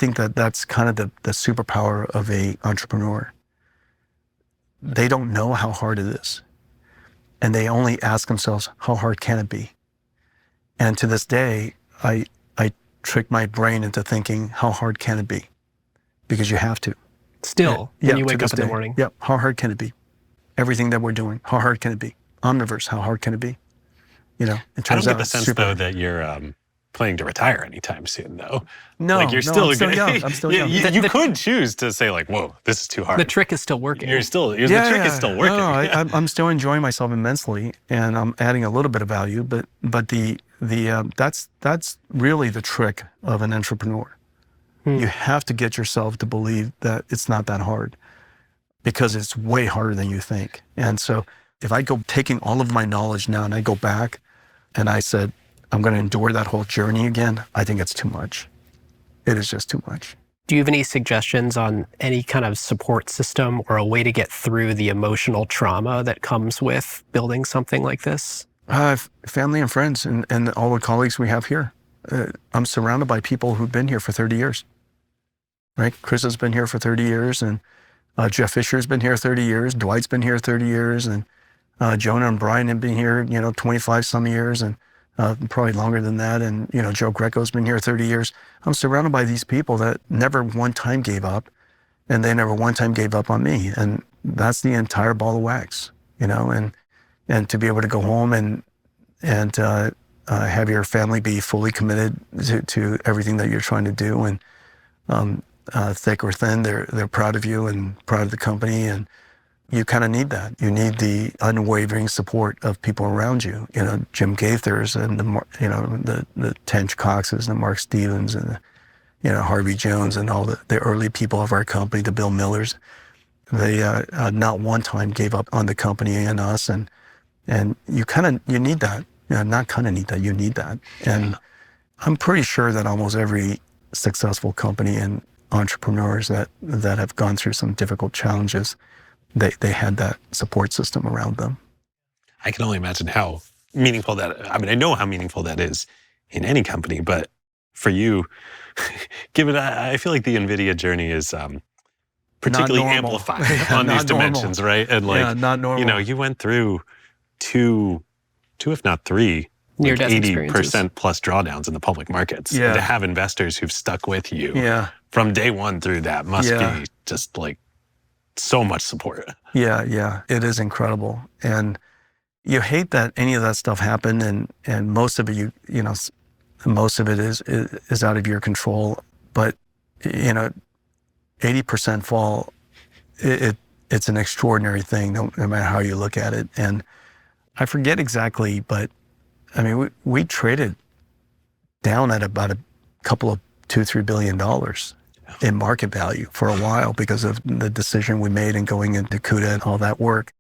think that that's kind of the superpower of a entrepreneur. They don't know how hard it is. And they only ask themselves, how hard can it be? And to this day, I trick my brain into thinking, how hard can it be? Because you have to. Still, when you wake up in the morning. Yep, how hard can it be? Everything that we're doing, how hard can it be? Omniverse, how hard can it be? You know, it turns out I don't get the sense, though, that you're planning to retire anytime soon, though. No, like you're still I'm still young. I'm still young. You could choose to say, like, whoa, this is too hard. The trick is still working. The trick is still working. No, I'm still enjoying myself immensely, and I'm adding a little bit of value. But that's really the trick of an entrepreneur. You have to get yourself to believe that it's not that hard, because it's way harder than you think. And so if I go taking all of my knowledge now and I go back and I said, I'm going to endure that whole journey again, I think it's too much. It is just too much. Do you have any suggestions on any kind of support system or a way to get through the emotional trauma that comes with building something like this? Family and friends and all the colleagues we have here. I'm surrounded by people who've been here for 30 years, right? Chris has been here for 30 years, and Jeff Fisher's been here 30 years. Dwight's been here 30 years, and Jonah and Brian have been here, 25 some years, and probably longer than that. And, Joe Greco's been here 30 years. I'm surrounded by these people that never one time gave up, and they never one time gave up on me. And that's the entire ball of wax, and to be able to go home and have your family be fully committed to everything that you're trying to do. And thick or thin, they're proud of you and proud of the company. And you kind of need that. You need the unwavering support of people around you. Jim Gaithers and the Tench Coxes and the Mark Stevens and Harvey Jones and all the early people of our company, the Bill Millers. They not one time gave up on the company and us. And you need that. Not kind of need that. You need that. And I'm pretty sure that almost every successful company and entrepreneurs that have gone through some difficult challenges, they had that support system around them. I can only imagine how meaningful I know how meaningful that is in any company, but for you, I feel like the NVIDIA journey is particularly amplified on these dimensions, normal. Right? And not normal. You went through two, if not three, near 80% plus drawdowns in the public markets. Yeah. And to have investors who've stuck with you from day one through that must be just like so much support. Yeah, it is incredible. And you hate that any of that stuff happened, and most of it most of it is out of your control. But 80% fall, it's an extraordinary thing, no matter how you look at it. And I forget exactly, but I mean, we traded down at about a couple of $2-3 billion in market value for a while because of the decision we made in going into CUDA and all that work.